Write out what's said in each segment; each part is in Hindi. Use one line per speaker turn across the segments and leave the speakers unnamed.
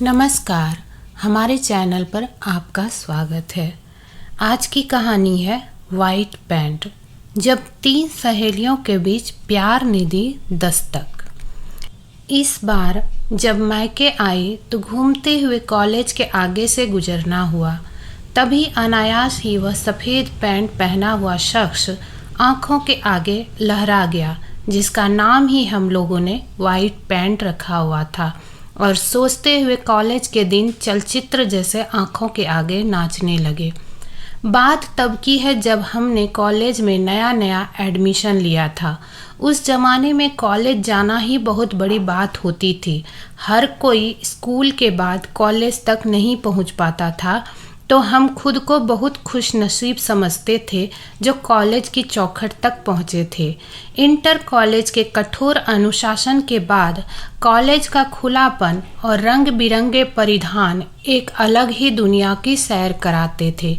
नमस्कार, हमारे चैनल पर आपका स्वागत है। आज की कहानी है वाइट पैंट। जब तीन सहेलियों के बीच प्यार ने दी दस्तक। इस बार जब मायके आई तो घूमते हुए कॉलेज के आगे से गुजरना हुआ। तभी अनायास ही वह सफ़ेद पैंट पहना हुआ शख्स आंखों के आगे लहरा गया, जिसका नाम ही हम लोगों ने वाइट पैंट रखा हुआ था। और सोचते हुए कॉलेज के दिन चलचित्र जैसे आंखों के आगे नाचने लगे। बात तब की है जब हमने कॉलेज में नया नया एडमिशन लिया था। उस ज़माने में कॉलेज जाना ही बहुत बड़ी बात होती थी। हर कोई स्कूल के बाद कॉलेज तक नहीं पहुंच पाता था, तो हम खुद को बहुत खुशनसीब समझते थे जो कॉलेज की चौखट तक पहुँचे थे। इंटर कॉलेज के कठोर अनुशासन के बाद कॉलेज का खुलापन और रंग बिरंगे परिधान एक अलग ही दुनिया की सैर कराते थे।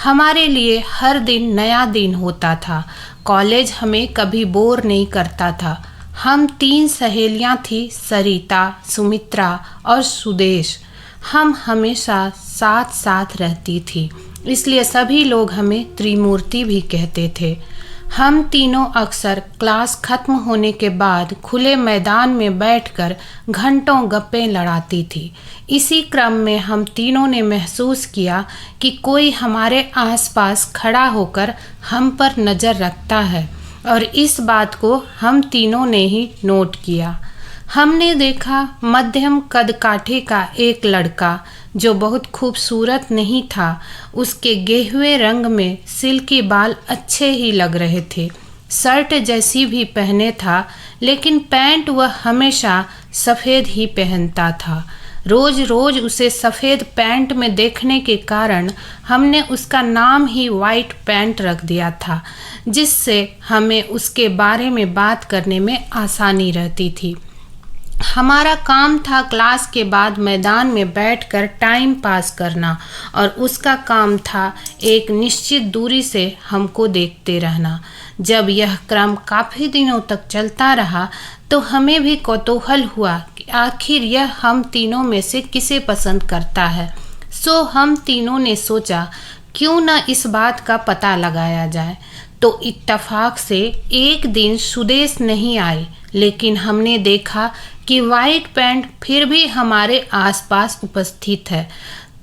हमारे लिए हर दिन नया दिन होता था। कॉलेज हमें कभी बोर नहीं करता था। हम तीन सहेलियां थी, सरिता, सुमित्रा और सुदेश। हम हमेशा साथ साथ रहती थी, इसलिए सभी लोग हमें त्रिमूर्ति भी कहते थे। हम तीनों अक्सर क्लास खत्म होने के बाद खुले मैदान में बैठकर घंटों गप्पे लड़ाती थी। इसी क्रम में हम तीनों ने महसूस किया कि कोई हमारे आसपास खड़ा होकर हम पर नज़र रखता है, और इस बात को हम तीनों ने ही नोट किया। हमने देखा मध्यम कद काठे का एक लड़का जो बहुत खूबसूरत नहीं था। उसके गेहुए रंग में सिल्की बाल अच्छे ही लग रहे थे। शर्ट जैसी भी पहने था, लेकिन पैंट वह हमेशा सफ़ेद ही पहनता था। रोज़ रोज़ उसे सफ़ेद पैंट में देखने के कारण हमने उसका नाम ही वाइट पैंट रख दिया था, जिससे हमें उसके बारे में बात करने में आसानी रहती थी। हमारा काम था क्लास के बाद मैदान में बैठकर टाइम पास करना, और उसका काम था एक निश्चित दूरी से हमको देखते रहना। जब यह क्रम काफ़ी दिनों तक चलता रहा तो हमें भी कौतूहल हुआ कि आखिर यह हम तीनों में से किसे पसंद करता है। सो हम तीनों ने सोचा क्यों न इस बात का पता लगाया जाए। तो इत्तफाक से एक दिन सुदेश नहीं आए, लेकिन हमने देखा कि वाइट पैंट फिर भी हमारे आसपास उपस्थित है।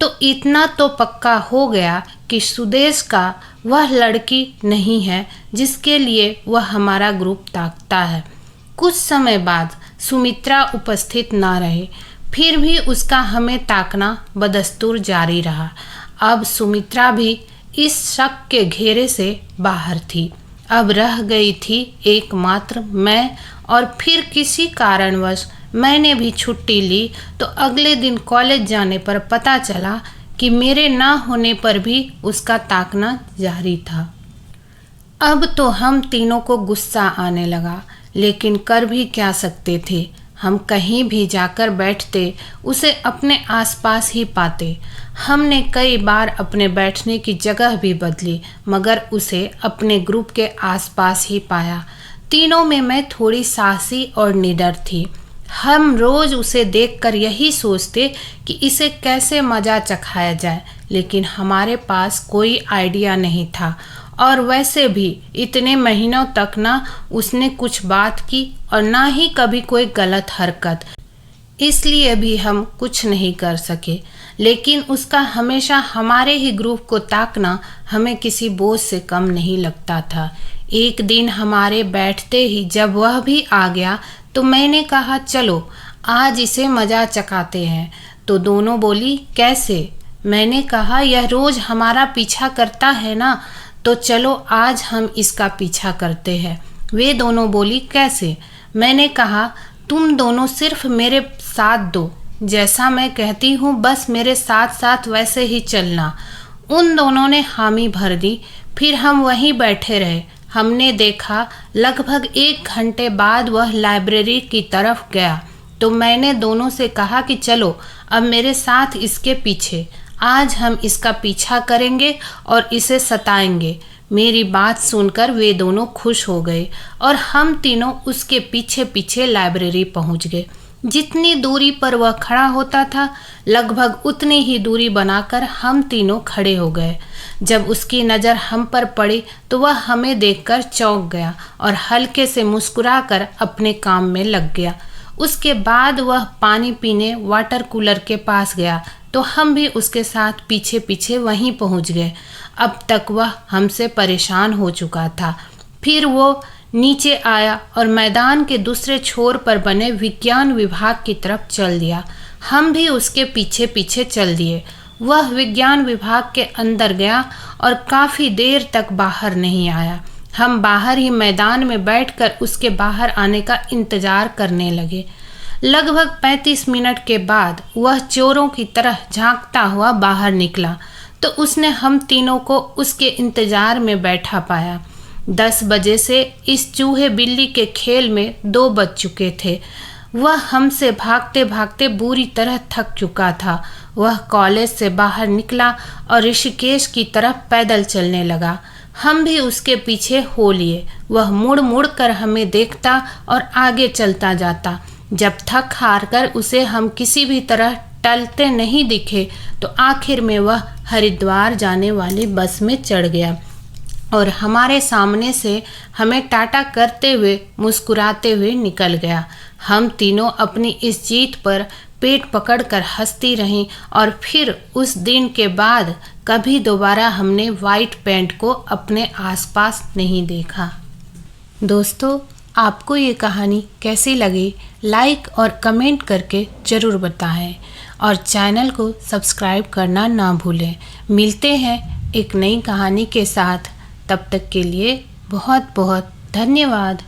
तो इतना तो पक्का हो गया कि सुदेश का वह लड़की नहीं है जिसके लिए वह हमारा ग्रुप ताकता है। कुछ समय बाद सुमित्रा उपस्थित ना रहे, फिर भी उसका हमें ताकना बदस्तूर जारी रहा। अब सुमित्रा भी इस शक के घेरे से बाहर थी। अब रह गई थी एकमात्र मैं, और फिर किसी कारणवश मैंने भी छुट्टी ली तो अगले दिन कॉलेज जाने पर पता चला कि मेरे ना होने पर भी उसका ताकना जारी था। अब तो हम तीनों को गुस्सा आने लगा, लेकिन कर भी क्या सकते थे। हम कहीं भी जाकर बैठते उसे अपने आसपास ही पाते। हमने कई बार अपने बैठने की जगह भी बदली, मगर उसे अपने ग्रुप के आसपास ही पाया। तीनों में मैं थोड़ी साहसी और निडर थी। हम रोज़ उसे देखकर यही सोचते कि इसे कैसे मज़ा चखाया जाए, लेकिन हमारे पास कोई आइडिया नहीं था। और वैसे भी इतने महीनों तक ना उसने कुछ बात की और ना ही कभी कोई गलत हरकत, इसलिए भी हम कुछ नहीं कर सके। लेकिन उसका हमेशा हमारे ही ग्रुप को ताकना हमें किसी बोझ से कम नहीं लगता था। एक दिन हमारे बैठते ही जब वह भी आ गया तो मैंने कहा चलो आज इसे मज़ा चखाते हैं। तो दोनों बोली कैसे? मैंने कहा यह रोज़ हमारा पीछा करता है ना, तो चलो आज हम इसका पीछा करते हैं। वे दोनों बोली कैसे? मैंने कहा तुम दोनों सिर्फ मेरे साथ दो, जैसा मैं कहती हूँ बस मेरे साथ साथ वैसे ही चलना। उन दोनों ने हामी भर दी। फिर हम वहीं बैठे रहे। हमने देखा लगभग 1 घंटे बाद वह लाइब्रेरी की तरफ गया, तो मैंने दोनों से कहा कि चलो अब मेरे साथ इसके पीछे, आज हम इसका पीछा करेंगे और इसे सताएंगे। मेरी बात सुनकर वे दोनों खुश हो गए और हम तीनों उसके पीछे पीछे लाइब्रेरी पहुंच गए। जितनी दूरी पर वह खड़ा होता था लगभग उतनी ही दूरी बनाकर हम तीनों खड़े हो गए। जब उसकी नज़र हम पर पड़ी तो वह हमें देखकर चौंक गया और हल्के से मुस्कुराकर अपने काम में लग गया। उसके बाद वह पानी पीने वाटर कूलर के पास गया तो हम भी उसके साथ पीछे पीछे वहीं पहुंच गए। अब तक वह हमसे परेशान हो चुका था। फिर वो नीचे आया और मैदान के दूसरे छोर पर बने विज्ञान विभाग की तरफ चल दिया। हम भी उसके पीछे पीछे चल दिए। वह विज्ञान विभाग के अंदर गया और काफ़ी देर तक बाहर नहीं आया। हम बाहर ही मैदान में बैठकर उसके बाहर आने का इंतज़ार करने लगे। लगभग 35 मिनट के बाद वह चोरों की तरह झांकता हुआ बाहर निकला तो उसने हम तीनों को उसके इंतज़ार में बैठा पाया। 10 बजे से इस चूहे बिल्ली के खेल में 2 बज चुके थे। वह हमसे भागते भागते बुरी तरह थक चुका था। वह कॉलेज से बाहर निकला और ऋषिकेश की तरफ पैदल चलने लगा। हम भी उसके पीछे हो लिए। वह मुड़ मुड़ कर हमें देखता और आगे चलता जाता। जब थक हार कर उसे हम किसी भी तरह टलते नहीं दिखे तो आखिर में वह हरिद्वार जाने वाली बस में चढ़ गया और हमारे सामने से हमें टाटा करते हुए मुस्कुराते हुए निकल गया। हम तीनों अपनी इस जीत पर पेट पकड़कर हंसती रहीं और फिर उस दिन के बाद कभी दोबारा हमने वाइट पैंट को अपने आसपास नहीं देखा। दोस्तों, आपको ये कहानी कैसी लगी लाइक और कमेंट करके ज़रूर बताएं और चैनल को सब्सक्राइब करना ना भूलें। मिलते हैं एक नई कहानी के साथ। तब तक के लिए बहुत बहुत धन्यवाद।